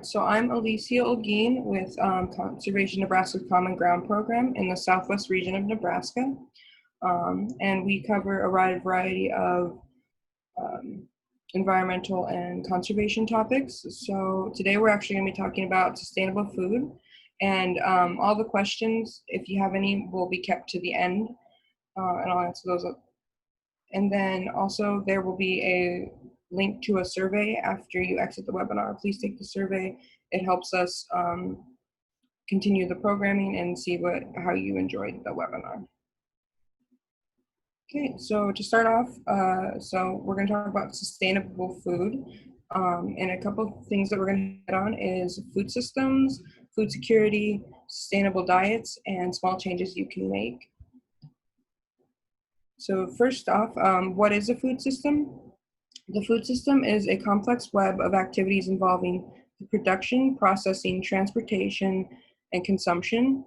start. So I'm Alicia Olguin with Conservation Nebraska Common Ground Program in the Southwest region of Nebraska. And we cover a wide variety of environmental and conservation topics. So today we're actually going to be talking about sustainable food. And all the questions, if you have any, will be kept to the end. And I'll answer those. And then also there will be a link to a survey after you exit the webinar. Please take the survey. It helps us continue the programming and see how you enjoyed the webinar. Okay, so to start off, so we're going to talk about sustainable food. And a couple of things that we're going to hit on is food systems, food security, sustainable diets, and small changes you can make. So first off, what is a food system? The food system is a complex web of activities involving the production, processing, transportation, and consumption.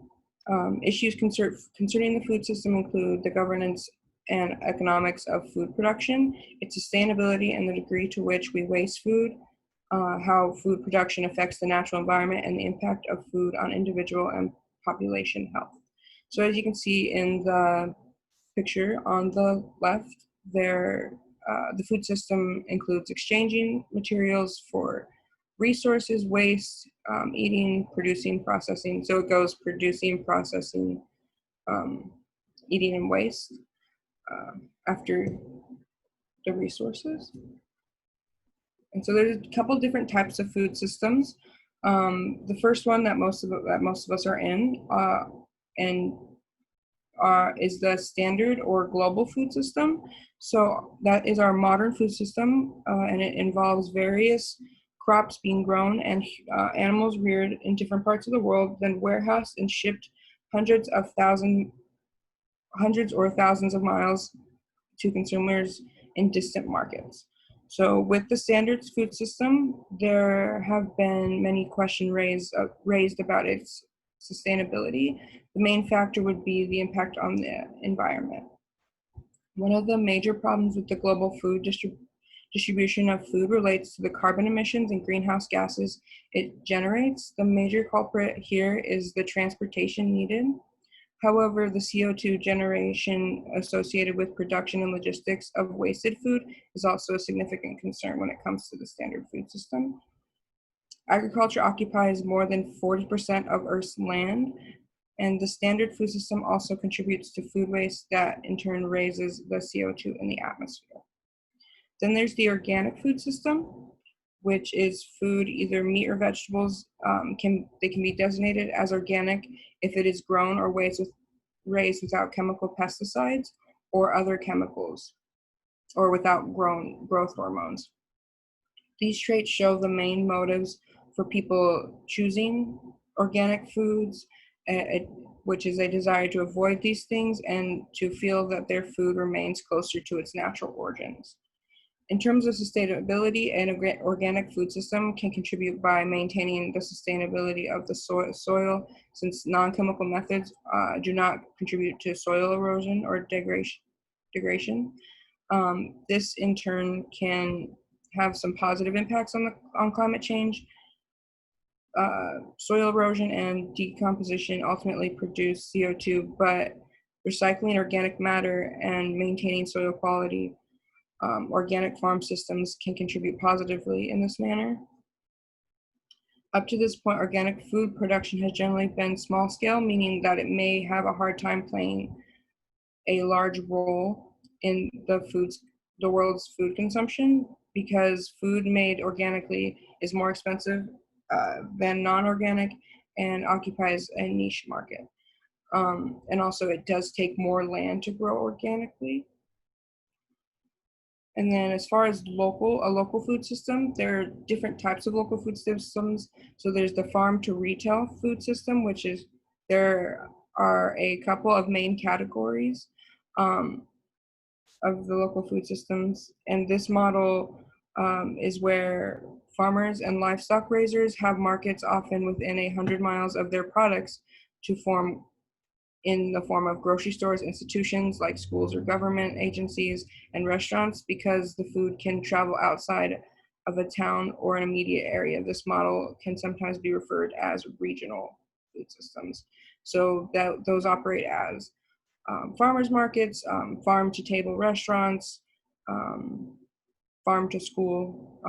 Issues concerning the food system include the governance and economics of food production, its sustainability and the degree to which we waste food, how food production affects the natural environment, and the impact of food on individual and population health. So as you can see in the picture on the left, the food system includes exchanging materials for resources, waste, eating, producing, processing. So it goes producing, processing, eating, and waste after the resources. And so there's a couple different types of food systems. The first one that most of us are in is the standard or global food system. So that is our modern food system, and it involves various crops being grown and animals reared in different parts of the world, then warehoused and shipped hundreds or thousands of miles to consumers in distant markets. So with the standard food system, there have been many questions raised about its sustainability. The main factor would be the impact on the environment. One of the major problems with the global food distribution of food relates to the carbon emissions and greenhouse gases it generates. The major culprit here is the transportation needed. However, the CO2 generation associated with production and logistics of wasted food is also a significant concern when it comes to the standard food system. Agriculture occupies more than 40% of Earth's land, and the standard food system also contributes to food waste that in turn raises the CO2 in the atmosphere. Then there's the organic food system, which is food, either meat or vegetables. They can be designated as organic if it is grown or raised without chemical pesticides or other chemicals, or without growth hormones. These traits show the main motives for people choosing organic foods, which is a desire to avoid these things and to feel that their food remains closer to its natural origins. In terms of sustainability, an organic food system can contribute by maintaining the sustainability of the soil, since non-chemical methods do not contribute to soil erosion or degradation. This in turn can have some positive impacts on climate change. Soil erosion and decomposition ultimately produce CO2, but recycling organic matter and maintaining soil quality, organic farm systems can contribute positively in this manner. Up to this point, organic food production has generally been small scale, meaning that it may have a hard time playing a large role in the world's food consumption, because food made organically is more expensive than non-organic and occupies a niche market. And also it does take more land to grow organically. And then as far as a local food system, there are different types of local food systems. So there's the farm to retail food system, which is, there are a couple of main categories of the local food systems. And this model is where farmers and livestock raisers have markets often within 100 miles of their products to form in the form of grocery stores, institutions like schools or government agencies, and restaurants, because the food can travel outside of a town or an immediate area. This model can sometimes be referred as regional food systems. So those operate as farmers markets, farm to table restaurants, um, farm to school,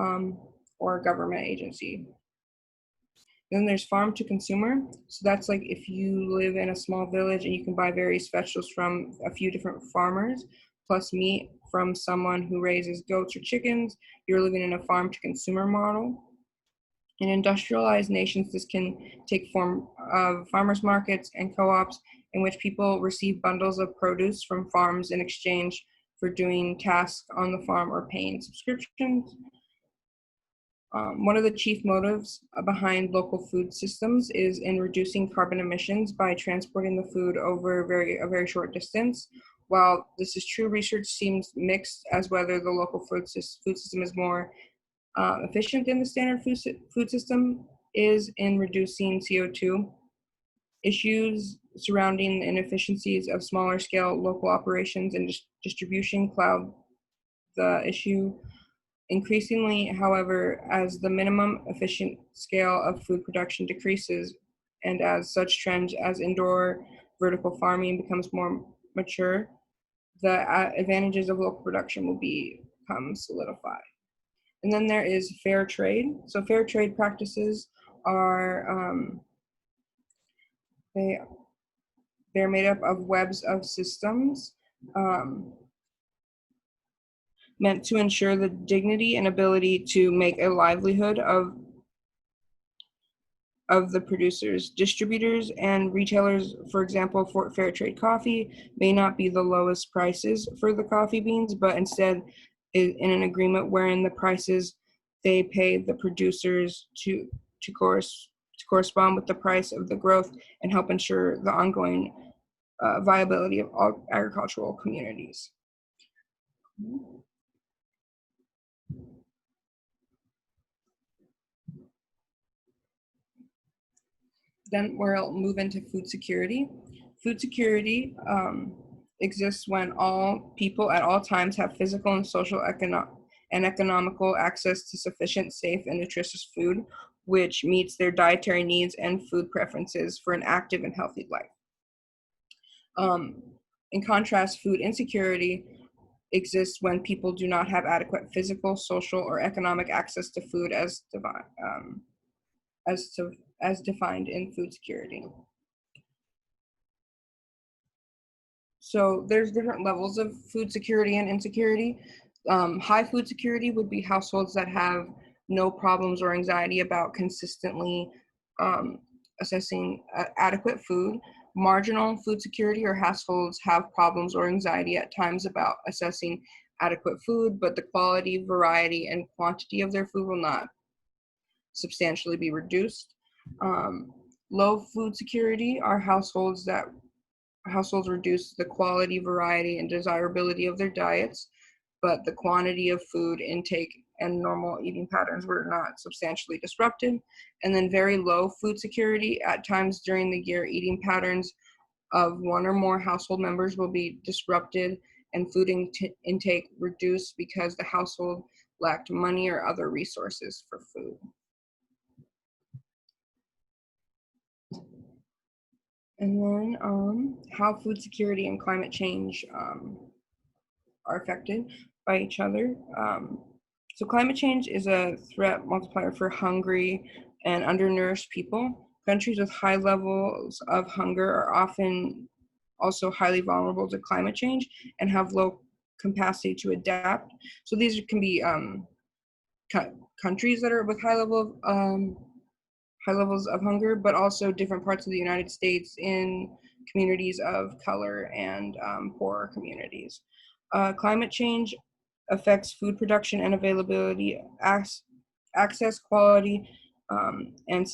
or government agency. Then there's farm to consumer. So that's like if you live in a small village and you can buy various vegetables from a few different farmers, plus meat from someone who raises goats or chickens, you're living in a farm to consumer model. In industrialized nations, this can take form of farmers markets and co-ops in which people receive bundles of produce from farms in exchange for doing tasks on the farm or paying subscriptions. One of the chief motives behind local food systems is in reducing carbon emissions by transporting the food over a very short distance. While this is true, research seems mixed as whether the local food system is more efficient than the standard food system is in reducing CO2. Issues surrounding the inefficiencies of smaller scale local operations and distribution cloud the issue. Increasingly, however, as the minimum efficient scale of food production decreases and as such trends as indoor vertical farming becomes more mature, the advantages of local production will become solidified. And then there is fair trade. So fair trade practices are, they're made up of webs of systems meant to ensure the dignity and ability to make a livelihood of the producers. Distributors and retailers, for example, for fair trade coffee, may not be the lowest prices for the coffee beans, but instead in an agreement wherein the prices they pay the producers to correspond with the price of the growth and help ensure the ongoing viability of all agricultural communities. Then we'll move into food security. Food security exists when all people at all times have physical and social and economical access to sufficient, safe, and nutritious food, which meets their dietary needs and food preferences for an active and healthy life. In contrast, food insecurity exists when people do not have adequate physical, social, or economic access to food as defined in food security. So there's different levels of food security and insecurity. High food security would be households that have no problems or anxiety about consistently assessing adequate food. Marginal food security or households have problems or anxiety at times about assessing adequate food, but the quality, variety, and quantity of their food will not substantially be reduced. Low food security are households reduce the quality, variety, and desirability of their diets, but the quantity of food intake and normal eating patterns were not substantially disrupted. And then very low food security, at times during the year, eating patterns of one or more household members will be disrupted and food intake reduced because the household lacked money or other resources for food. And then how food security and climate change are affected by each other. So climate change is a threat multiplier for hungry and undernourished people. Countries with high levels of hunger are often also highly vulnerable to climate change and have low capacity to adapt. So these can be countries that are with high levels of hunger, but also different parts of the United States in communities of color and poorer communities. Climate change affects food production and availability, access, quality, and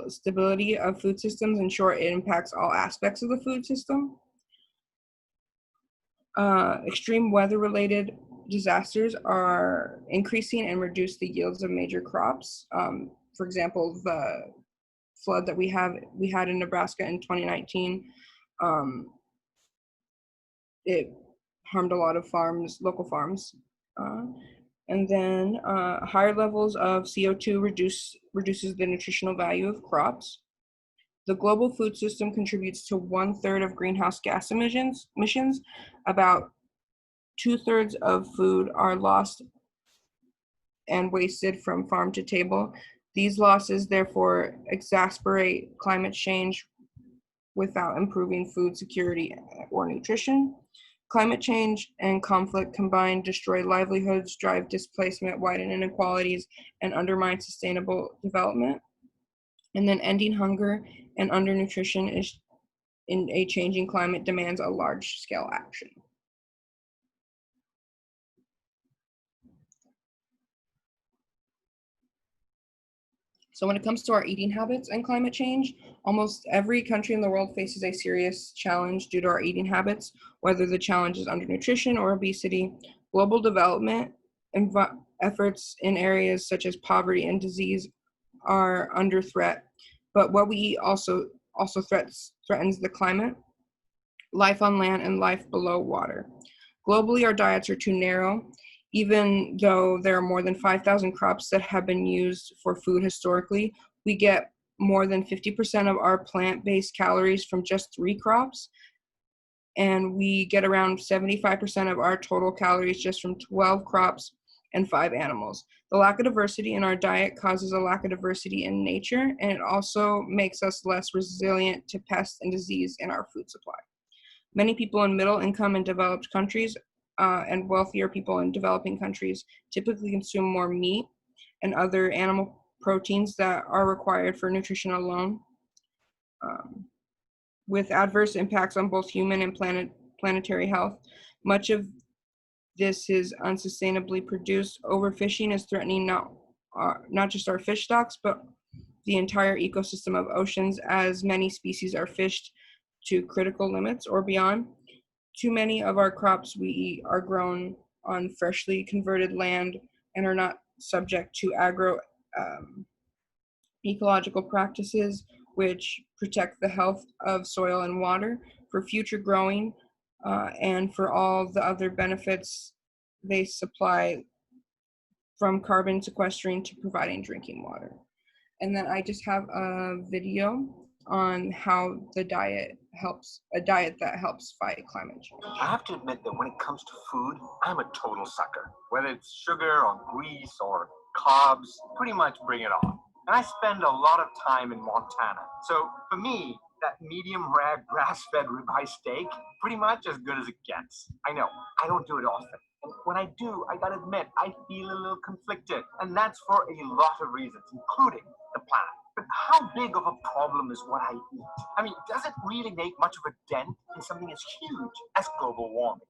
stability of food systems. In short, it impacts all aspects of the food system. Extreme weather-related disasters are increasing and reduce the yields of major crops. For example, the flood that we had in Nebraska in 2019, it harmed a lot of local farms, And then higher levels of CO2 reduces the nutritional value of crops. The global food system contributes to 1/3 of greenhouse gas emissions. About 2/3 of food are lost and wasted from farm to table. These losses therefore exacerbate climate change without improving food security or nutrition. Climate change and conflict combined destroy livelihoods, drive displacement, widen inequalities, and undermine sustainable development. And then ending hunger and undernutrition is in a changing climate demands a large scale action. So when it comes to our eating habits and climate change, almost every country in the world faces a serious challenge due to our eating habits, whether the challenge is undernutrition or obesity. Global development efforts in areas such as poverty and disease are under threat, but what we eat also threatens the climate, life on land, and life below water. Globally, our diets are too narrow. Even though there are more than 5,000 crops that have been used for food historically, we get more than 50% of our plant-based calories from just 3 crops, and we get around 75% of our total calories just from 12 crops and 5 animals. The lack of diversity in our diet causes a lack of diversity in nature, and it also makes us less resilient to pests and disease in our food supply. Many people in middle income and developed countries and wealthier people in developing countries typically consume more meat and other animal proteins that are required for nutrition alone, with adverse impacts on both human and planetary health. Much of this is unsustainably produced. Overfishing is threatening not just our fish stocks, but the entire ecosystem of oceans, as many species are fished to critical limits or beyond. Too many of our crops we eat are grown on freshly converted land and are not subject to ecological practices which protect the health of soil and water for future growing and for all the other benefits they supply, from carbon sequestering to providing drinking water. And then I just have a video on how a diet that helps fight climate change. I have to admit that when it comes to food, I'm a total sucker. Whether it's sugar or grease or carbs, pretty much bring it on. And I spend a lot of time in Montana. So for me, that medium rare grass-fed ribeye steak, pretty much as good as it gets. I know, I don't do it often. And when I do, I gotta admit, I feel a little conflicted. And that's for a lot of reasons, including the planet. But how big of a problem is what I eat? I mean, does it really make much of a dent in something as huge as global warming?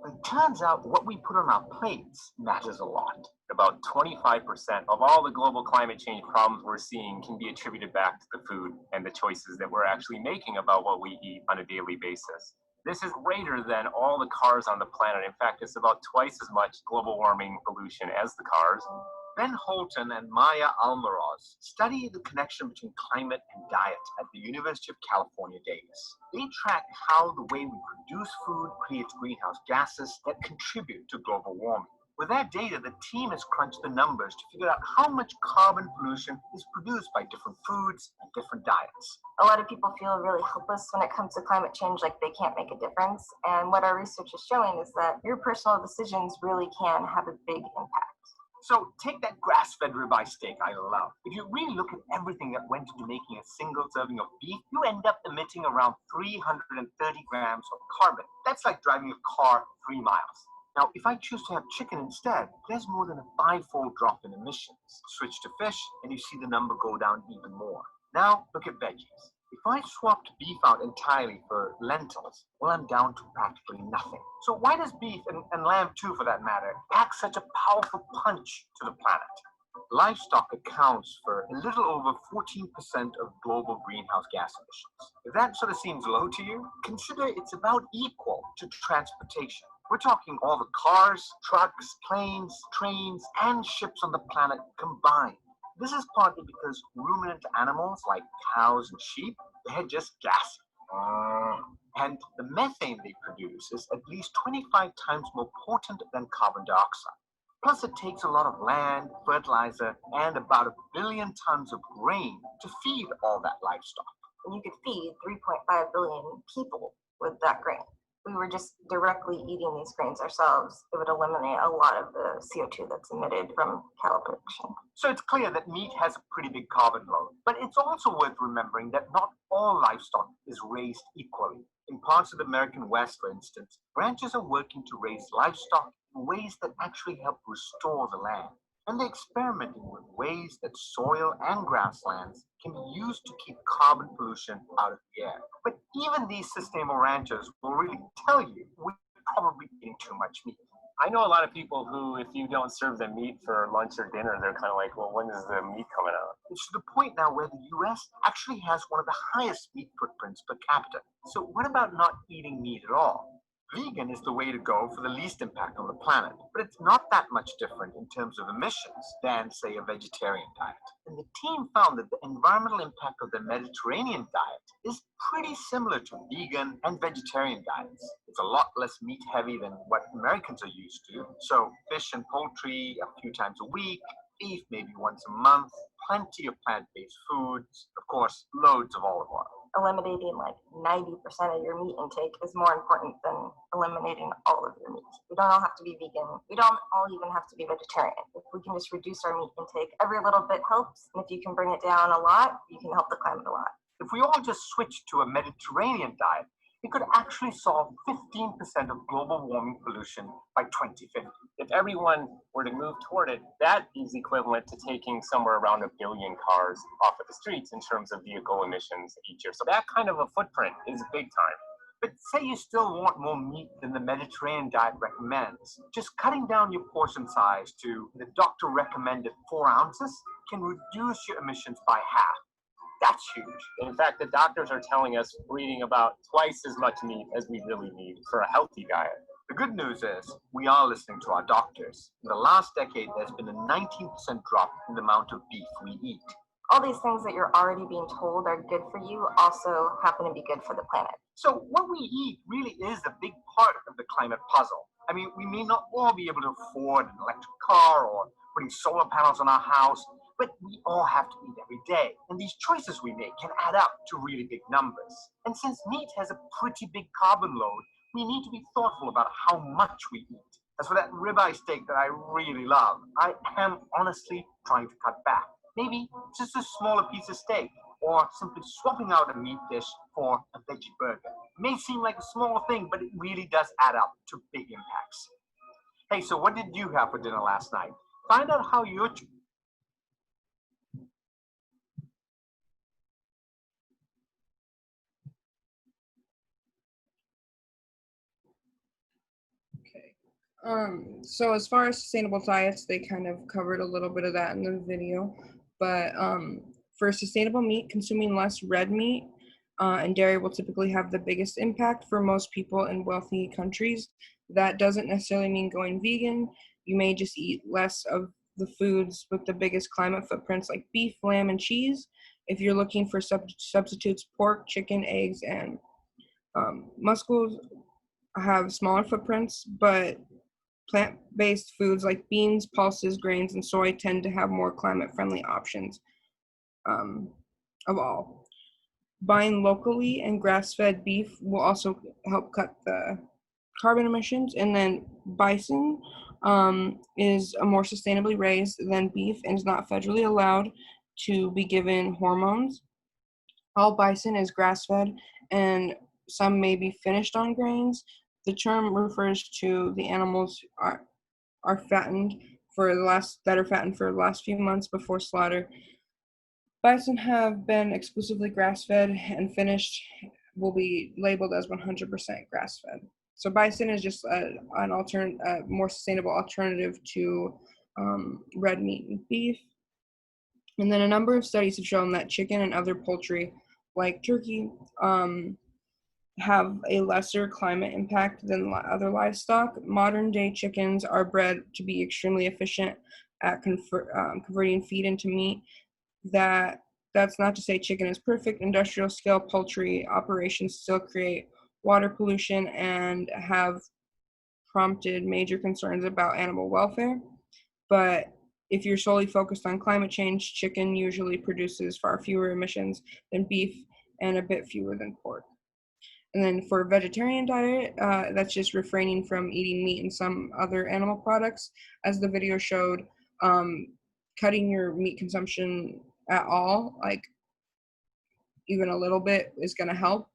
It turns out what we put on our plates matters a lot. About 25% of all the global climate change problems we're seeing can be attributed back to the food and the choices that we're actually making about what we eat on a daily basis. This is greater than all the cars on the planet. In fact, it's about twice as much global warming pollution as the cars. Ben Holton and Maya Almaroz study the connection between climate and diet at the University of California, Davis. They track how the way we produce food creates greenhouse gases that contribute to global warming. With that data, the team has crunched the numbers to figure out how much carbon pollution is produced by different foods and different diets. A lot of people feel really helpless when it comes to climate change, like they can't make a difference. And what our research is showing is that your personal decisions really can have a big impact. So take that grass-fed ribeye steak I love. If you really look at everything that went into making a single serving of beef, you end up emitting around 330 grams of carbon. That's like driving a car 3 miles. Now, if I choose to have chicken instead, there's more than a 5-fold drop in emissions. Switch to fish, and you see the number go down even more. Now, look at veggies. If I swapped beef out entirely for lentils, well, I'm down to practically nothing. So why does beef, and lamb too for that matter, pack such a powerful punch to the planet? Livestock accounts for a little over 14% of global greenhouse gas emissions. If that sort of seems low to you, consider it's about equal to transportation. We're talking all the cars, trucks, planes, trains, and ships on the planet combined. This is partly because ruminant animals like cows and sheep, they're just gassy. And the methane they produce is at least 25 times more potent than carbon dioxide. Plus, it takes a lot of land, fertilizer, and about 1 billion tons of grain to feed all that livestock. And you could feed 3.5 billion people with that grain. If we were just directly eating these grains ourselves, it would eliminate a lot of the CO2 that's emitted from cattle production. So it's clear that meat has a pretty big carbon load. But it's also worth remembering that not all livestock is raised equally. In parts of the American West, for instance, ranchers are working to raise livestock in ways that actually help restore the land. And they're experimenting with ways that soil and grasslands can be used to keep carbon pollution out of the air. But even these sustainable ranchers will really tell you we're probably eating too much meat. I know a lot of people who, if you don't serve them meat for lunch or dinner, they're kind of like, well, when is the meat coming out? It's to the point now where the US actually has one of the highest meat footprints per capita. So what about not eating meat at all? Vegan is the way to go for the least impact on the planet, but it's not that much different in terms of emissions than, say, a vegetarian diet. And the team found that the environmental impact of the Mediterranean diet is pretty similar to vegan and vegetarian diets. It's a lot less meat heavy than what Americans are used to. So fish and poultry a few times a week, beef maybe once a month, plenty of plant-based foods, of course, loads of olive oil. Eliminating like 90% of your meat intake is more important than eliminating all of your meat. We don't all have to be vegan. We don't all even have to be vegetarian. If we can just reduce our meat intake, every little bit helps. And if you can bring it down a lot, you can help the climate a lot. If we all just switch to a Mediterranean diet, it could actually solve 15% of global warming pollution by 2050. If everyone were to move toward it, that is equivalent to taking somewhere around 1 billion cars off of the streets in terms of vehicle emissions each year. So that kind of a footprint is big time. But say you still want more meat than the Mediterranean diet recommends. Just cutting down your portion size to the doctor recommended 4 ounces can reduce your emissions by half. That's huge. In fact, the doctors are telling us we're eating about twice as much meat as we really need for a healthy diet. The good news is we are listening to our doctors. In the last decade, there's been a 19% drop in the amount of beef we eat. All these things that you're already being told are good for you also happen to be good for the planet. So what we eat really is a big part of the climate puzzle. I mean, we may not all be able to afford an electric car or putting solar panels on our house, but we all have to eat every day. And these choices we make can add up to really big numbers. And since meat has a pretty big carbon load, we need to be thoughtful about how much we eat. As for that ribeye steak that I really love, I am honestly trying to cut back. Maybe just a smaller piece of steak, or simply swapping out a meat dish for a veggie burger. It may seem like a small thing, but it really does add up to big impacts. Hey, so what did you have for dinner last night? Find out how your So as far as sustainable diets, they kind of covered a little bit of that in the video. But for sustainable meat, consuming less red meat and dairy will typically have the biggest impact for most people in wealthy countries. That doesn't necessarily mean going vegan. You may just eat less of the foods with the biggest climate footprints like beef, lamb, and cheese. If you're looking for substitutes, pork, chicken, eggs, and mussels have smaller footprints, but plant-based foods like beans, pulses, grains, and soy tend to have more climate-friendly options of all. Buying locally and grass-fed beef will also help cut the carbon emissions. And then bison is more sustainably raised than beef and is not federally allowed to be given hormones. All bison is grass-fed, and some may be finished on grains. The term refers to the animals are fattened that are fattened for the last few months before slaughter. Bison have been exclusively grass-fed, and finished will be labeled as 100% grass-fed. So bison is just a more sustainable alternative to red meat and beef. And then a number of studies have shown that chicken and other poultry, like turkey, have a lesser climate impact than other livestock. Modern day chickens are bred to be extremely efficient at converting feed into meat that that's not to say chicken is perfect. Industrial scale poultry operations still create water pollution and have prompted major concerns about animal welfare. But if you're solely focused on climate change, chicken usually produces far fewer emissions than beef and a bit fewer than pork. And then for a vegetarian diet, that's just refraining from eating meat and some other animal products. As the video showed, cutting your meat consumption at all, like even a little bit, is going to help.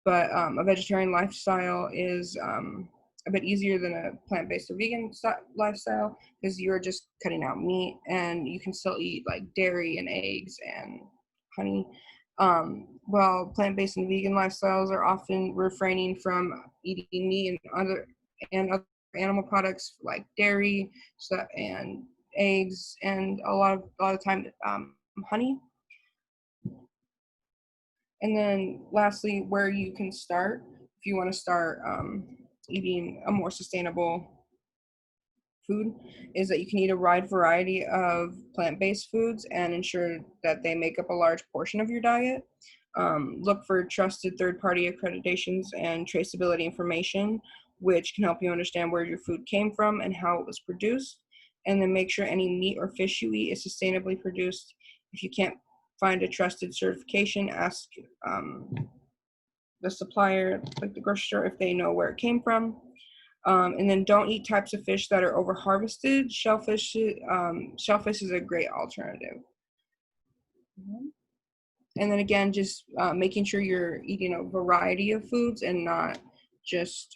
But a vegetarian lifestyle is a bit easier than a plant-based or vegan lifestyle, because you're just cutting out meat and you can still eat like dairy and eggs and honey. While plant-based and vegan lifestyles are often refraining from eating meat and other animal products like dairy and eggs, and a lot of time honey. And then lastly, where you can start if you want to start eating a more sustainable food is that you can eat a wide variety of plant-based foods and ensure that they make up a large portion of your diet. Look for trusted third-party accreditations and traceability information, which can help you understand where your food came from and how it was produced. And then make sure any meat or fish you eat is sustainably produced. If you can't find a trusted certification, ask the supplier, like the grocery store, if they know where it came from. And then don't eat types of fish that are over harvested. Shellfish is a great alternative. And then again, just making sure you're eating a variety of foods and not just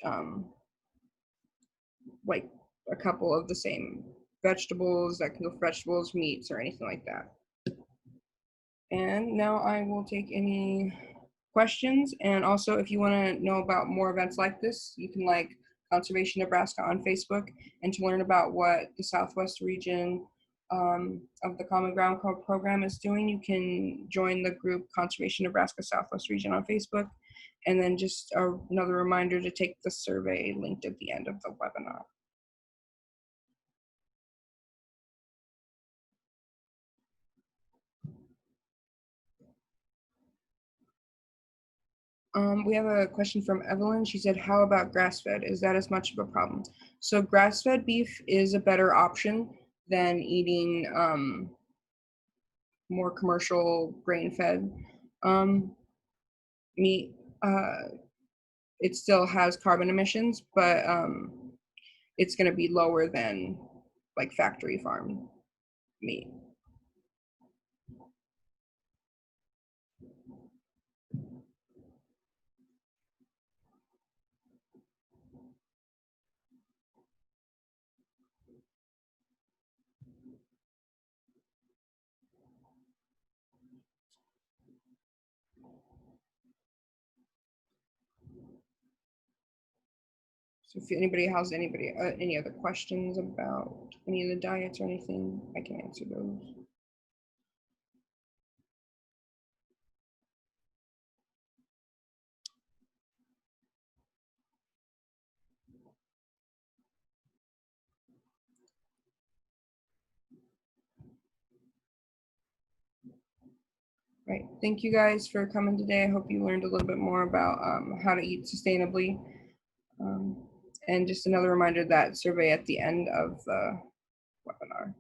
like a couple of the same vegetables, that can go for vegetables, meats, or anything like that. And now I will take any questions. And also, if you want to know about more events like this, you can like Conservation Nebraska on Facebook. And to learn about what the Southwest region of the Common Ground program is doing, you can join the group Conservation Nebraska Southwest Region on Facebook. And then just another reminder to take the survey linked at the end of the webinar. We have a question from Evelyn. She said, how about grass-fed? Is that as much of a problem? So grass-fed beef is a better option than eating more commercial grain-fed meat. It still has carbon emissions, but it's going to be lower than like factory farm meat. So if anybody has any other questions about any of the diets or anything, I can answer those. Right. Thank you guys for coming today. I hope you learned a little bit more about how to eat sustainably. And just another reminder, that survey at the end of the webinar.